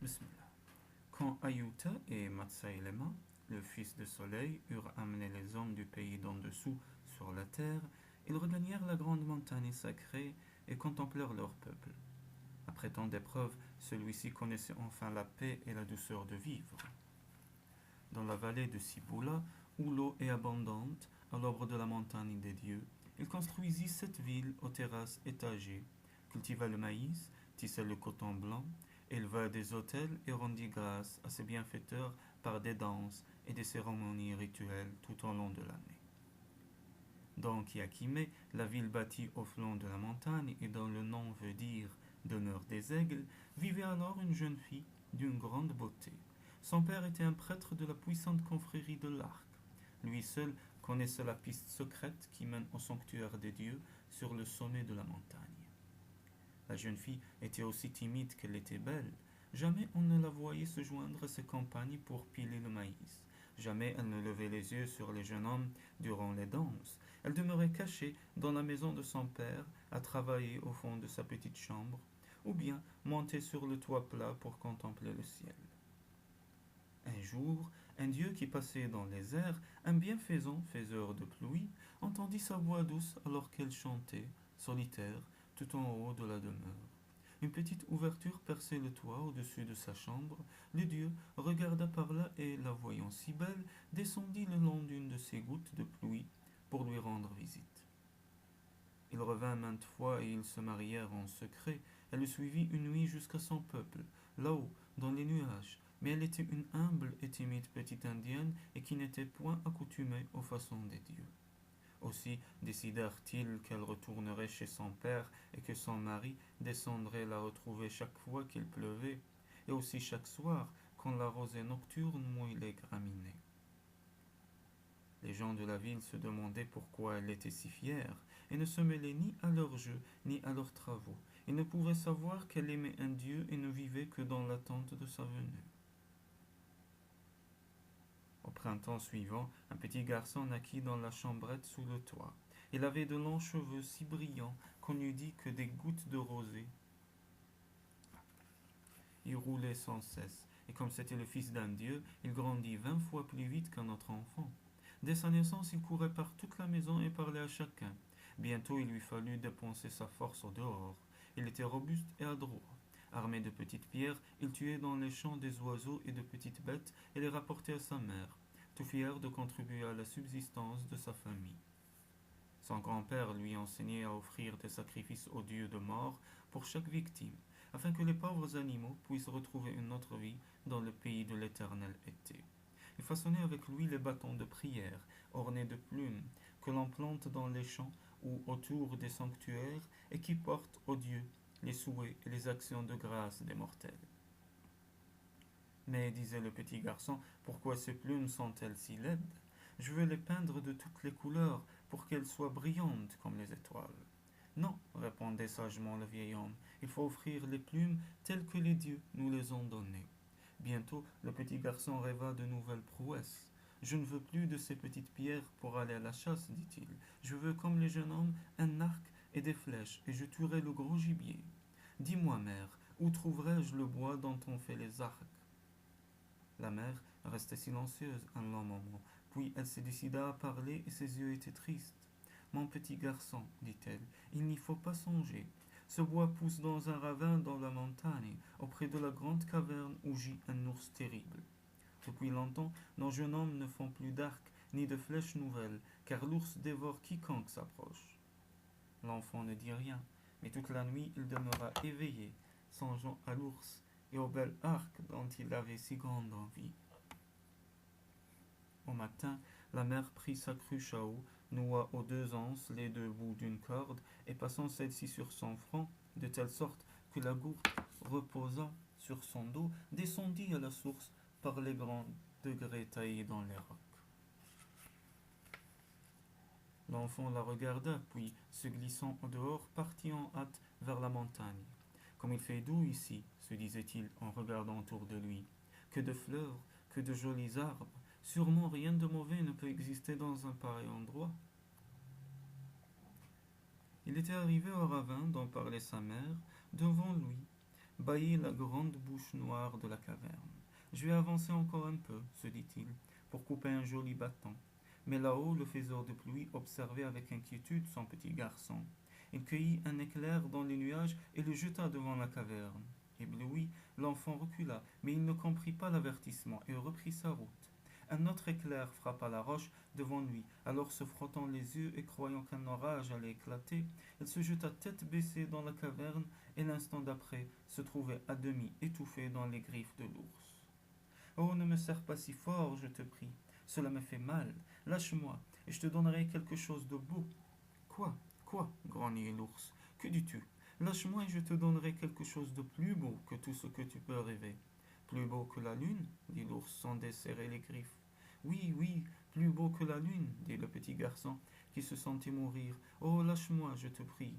Bismillah. Quand Ayuta et Matsailema, le fils de Soleil, eurent amené les hommes du pays d'en dessous sur la terre, ils regagnèrent la grande montagne sacrée et contemplèrent leur peuple. Après tant d'épreuves, celui-ci connaissait enfin la paix et la douceur de vivre. Dans la vallée de Ciboula, où l'eau est abondante, à l'ombre de la montagne des dieux, il construisit 7 villes aux terrasses étagées, cultiva le maïs, tissa le coton blanc, éleva des autels et rendit grâce à ses bienfaiteurs par des danses et des cérémonies rituelles tout au long de l'année. Dans Kiakime, la ville bâtie au flanc de la montagne et dont le nom veut dire demeure des aigles, vivait alors une jeune fille d'une grande beauté. Son père était un prêtre de la puissante confrérie de l'Arc. Lui seul connaissait la piste secrète qui mène au sanctuaire des dieux sur le sommet de la montagne. La jeune fille était aussi timide qu'elle était belle. Jamais on ne la voyait se joindre à ses compagnes pour piler le maïs. Jamais elle ne levait les yeux sur les jeunes hommes durant les danses. Elle demeurait cachée dans la maison de son père, à travailler au fond de sa petite chambre, ou bien montée sur le toit plat pour contempler le ciel. Un jour, un dieu qui passait dans les airs, un bienfaisant faiseur de pluie, entendit sa voix douce alors qu'elle chantait, solitaire, tout en haut de la demeure. Une petite ouverture perçait le toit au-dessus de sa chambre. Le dieu regarda par là et, la voyant si belle, descendit le long d'une de ces gouttes de pluie pour lui rendre visite. Il revint maintes fois et ils se marièrent en secret. Elle le suivit une nuit jusqu'à son peuple, là-haut, dans les nuages. Mais elle était une humble et timide petite indienne et qui n'était point accoutumée aux façons des dieux. Aussi décidèrent-ils qu'elle retournerait chez son père et que son mari descendrait la retrouver chaque fois qu'il pleuvait, et aussi chaque soir quand la rosée nocturne mouille les graminées. Les gens de la ville se demandaient pourquoi elle était si fière, et ne se mêlaient ni à leurs jeux ni à leurs travaux. Ils ne pouvaient savoir qu'elle aimait un Dieu et ne vivait que dans l'attente de sa venue. Au printemps suivant, un petit garçon naquit dans la chambrette sous le toit. Il avait de longs cheveux si brillants qu'on eût dit que des gouttes de rosée y roulaient sans cesse, et comme c'était le fils d'un dieu, il grandit 20 fois plus vite qu'un autre enfant. Dès sa naissance, il courait par toute la maison et parlait à chacun. Bientôt, il lui fallut dépenser sa force au dehors. Il était robuste et adroit. Armé de petites pierres, il tuait dans les champs des oiseaux et de petites bêtes et les rapportait à sa mère, tout fier de contribuer à la subsistance de sa famille. Son grand-père lui enseignait à offrir des sacrifices aux dieux de mort pour chaque victime, afin que les pauvres animaux puissent retrouver une autre vie dans le pays de l'éternel été. Il façonnait avec lui les bâtons de prière, ornés de plumes, que l'on plante dans les champs ou autour des sanctuaires et qui portent aux dieux les souhaits et les actions de grâce des mortels. Mais, disait le petit garçon, pourquoi ces plumes sont-elles si laides? Je veux les peindre de toutes les couleurs pour qu'elles soient brillantes comme les étoiles. Non, répondait sagement le vieil homme, il faut offrir les plumes telles que les dieux nous les ont données. Bientôt, le petit garçon rêva de nouvelles prouesses. Je ne veux plus de ces petites pierres pour aller à la chasse, dit-il. Je veux, comme les jeunes hommes, un arc et des flèches, et je tuerai le gros gibier. Dis-moi, mère, où trouverai-je le bois dont on fait les arcs? La mère restait silencieuse un long moment, puis elle se décida à parler et ses yeux étaient tristes. Mon petit garçon, dit-elle, il n'y faut pas songer. Ce bois pousse dans un ravin dans la montagne, auprès de la grande caverne où gît un ours terrible. Depuis longtemps, nos jeunes hommes ne font plus d'arcs ni de flèches nouvelles, car l'ours dévore quiconque s'approche. L'enfant ne dit rien, mais toute la nuit il demeura éveillé, songeant à l'ours et au bel arc dont il avait si grande envie. Au matin, la mère prit sa cruche à eau, noua aux 2 anses les 2 bouts d'une corde, et passant celle-ci sur son front, de telle sorte que la gourde reposa sur son dos, descendit à la source par les grands degrés taillés dans les rocs. L'enfant la regarda, puis, se glissant au dehors, partit en hâte vers la montagne. Comme il fait doux ici, se disait-il en regardant autour de lui. Que de fleurs, que de jolis arbres. Sûrement rien de mauvais ne peut exister dans un pareil endroit. Il était arrivé au ravin dont parlait sa mère. Devant lui bâillait la grande bouche noire de la caverne. Je vais avancer encore un peu, se dit-il, pour couper un joli bâton. Mais là-haut, le faiseur de pluie observait avec inquiétude son petit garçon. Il cueillit un éclair dans les nuages et le jeta devant la caverne. Ébloui, l'enfant recula, mais il ne comprit pas l'avertissement et reprit sa route. Un autre éclair frappa la roche devant lui. Alors, se frottant les yeux et croyant qu'un orage allait éclater, il se jeta tête baissée dans la caverne et l'instant d'après se trouvait à demi étouffé dans les griffes de l'ours. Oh, ne me serre pas si fort, je te prie. Cela me fait mal. Lâche-moi, et je te donnerai quelque chose de beau. Quoi? Quoi? Grognait l'ours. Que dis-tu? Lâche-moi et je te donnerai quelque chose de plus beau que tout ce que tu peux rêver. Plus beau que la lune? Dit l'ours sans desserrer les griffes. Oui, oui, plus beau que la lune, dit le petit garçon, qui se sentait mourir. Oh, lâche-moi, je te prie.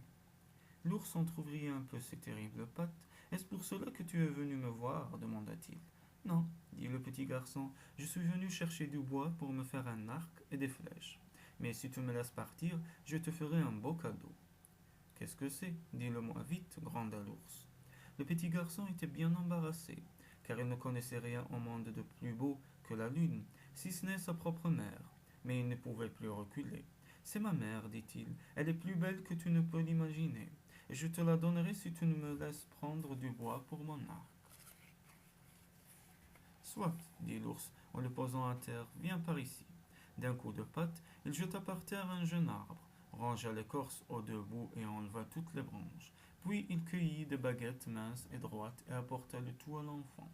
L'ours entr'ouvrit un peu ses terribles pattes. Est-ce pour cela que tu es venu me voir? Demanda-t-il. Non, dit le petit garçon, je suis venu chercher du bois pour me faire un arc et des flèches. Mais si tu me laisses partir, je te ferai un beau cadeau. Qu'est-ce que c'est? Dis-le-moi vite, gronda l'ours. Le petit garçon était bien embarrassé, car il ne connaissait rien au monde de plus beau que la lune, si ce n'est sa propre mère. Mais il ne pouvait plus reculer. C'est ma mère, dit-il, elle est plus belle que tu ne peux l'imaginer, et je te la donnerai si tu ne me laisses prendre du bois pour mon arc. Soit, dit l'ours en le posant à terre, viens par ici. D'un coup de patte, il jeta par terre un jeune arbre, rangea l'écorce aux deux bouts et enleva toutes les branches. Puis il cueillit des baguettes minces et droites et apporta le tout à l'enfant.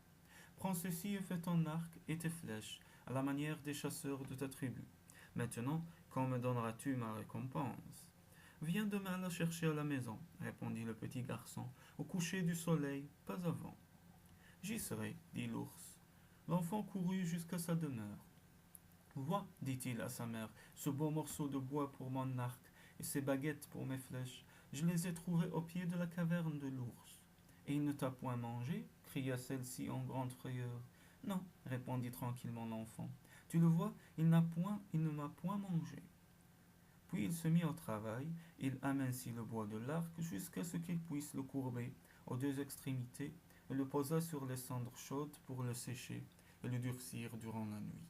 Prends ceci et fais ton arc et tes flèches, à la manière des chasseurs de ta tribu. Maintenant, quand me donneras-tu ma récompense? Viens demain la chercher à la maison, répondit le petit garçon, au coucher du soleil, pas avant. J'y serai, dit l'ours. L'enfant courut jusqu'à sa demeure. Vois, dit-il à sa mère, ce beau morceau de bois pour mon arc et ces baguettes pour mes flèches. Je les ai trouvées au pied de la caverne de l'ours. Et il ne t'a point mangé? Cria celle-ci en grande frayeur. Non, répondit tranquillement l'enfant. Tu le vois, il ne m'a point mangé. Puis il se mit au travail, il amincit le bois de l'arc jusqu'à ce qu'il puisse le courber aux deux extrémités et le posa sur les cendres chaudes pour le sécher et le durcir durant la nuit.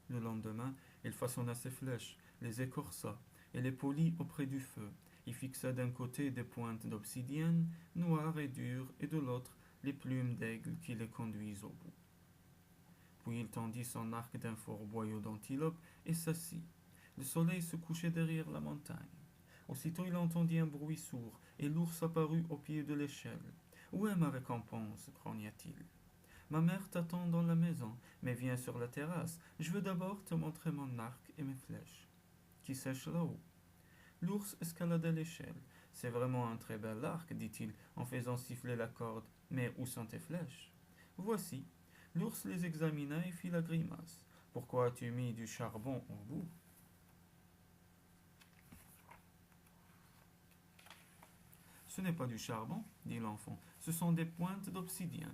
Le lendemain, il façonna ses flèches, les écorça et les polit auprès du feu. Il fixa d'un côté des pointes d'obsidienne, noires et dures, et de l'autre les plumes d'aigle qui les conduisent au bout. Puis il tendit son arc d'un fort boyau d'antilope et s'assit. Le soleil se couchait derrière la montagne. Aussitôt il entendit un bruit sourd, et l'ours apparut au pied de l'échelle. Où est ma récompense? grogna-t-il. Ma mère t'attend dans la maison, mais viens sur la terrasse. Je veux d'abord te montrer mon arc et mes flèches. Qui sèche là-haut? L'ours escalada l'échelle. C'est vraiment un très bel arc, dit-il en faisant siffler la corde. Mais où sont tes flèches? Voici. L'ours les examina et fit la grimace. Pourquoi as-tu mis du charbon au bout? Ce n'est pas du charbon, dit l'enfant, ce sont des pointes d'obsidienne.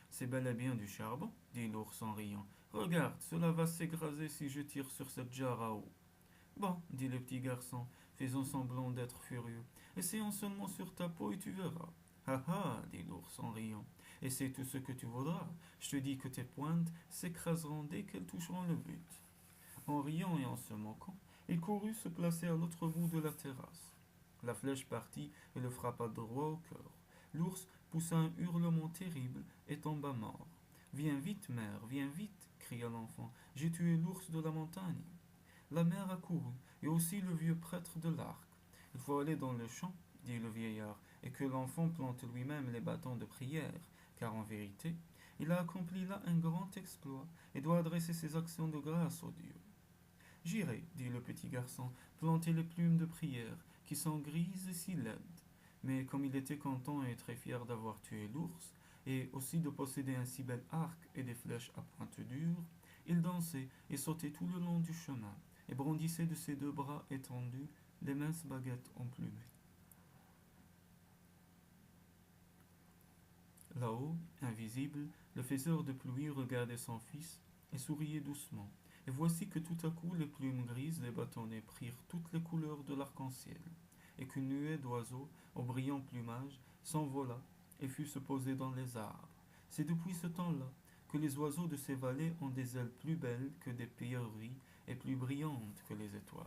C'est bel et bien du charbon, dit l'ours en riant. Regarde, cela va s'écraser si je tire sur cette jarre à eau. Bon, dit le petit garçon, faisant semblant d'être furieux. Essayons seulement sur ta peau et tu verras. Ah ah, dit l'ours en riant. Et c'est tout ce que tu voudras. Je te dis que tes pointes s'écraseront dès qu'elles toucheront le but. En riant et en se moquant, il courut se placer à l'autre bout de la terrasse. La flèche partit et le frappa droit au cœur. L'ours poussa un hurlement terrible et tomba mort. Viens vite, mère, viens vite, cria l'enfant. J'ai tué l'ours de la montagne. La mère accourut, et aussi le vieux prêtre de l'arc. Il faut aller dans le champ, dit le vieillard, et que l'enfant plante lui-même les bâtons de prière, car en vérité, il a accompli là un grand exploit et doit adresser ses actions de grâce aux dieux. J'irai, dit le petit garçon, planter les plumes de prière, qui sont grises et si laides. Mais comme il était content et très fier d'avoir tué l'ours, et aussi de posséder un si bel arc et des flèches à pointe dure, il dansait et sautait tout le long du chemin, et brandissait de ses deux bras étendus les minces baguettes emplumées. Là-haut, invisible, le faiseur de pluie regardait son fils et souriait doucement. Et voici que tout à coup les plumes grises des bâtonnets prirent toutes les couleurs de l'arc-en-ciel. et qu'une nuée d'oiseaux, au brillant plumage, s'envola et fut se poser dans les arbres. C'est depuis ce temps-là que les oiseaux de ces vallées ont des ailes plus belles que des pierreries et plus brillantes que les étoiles.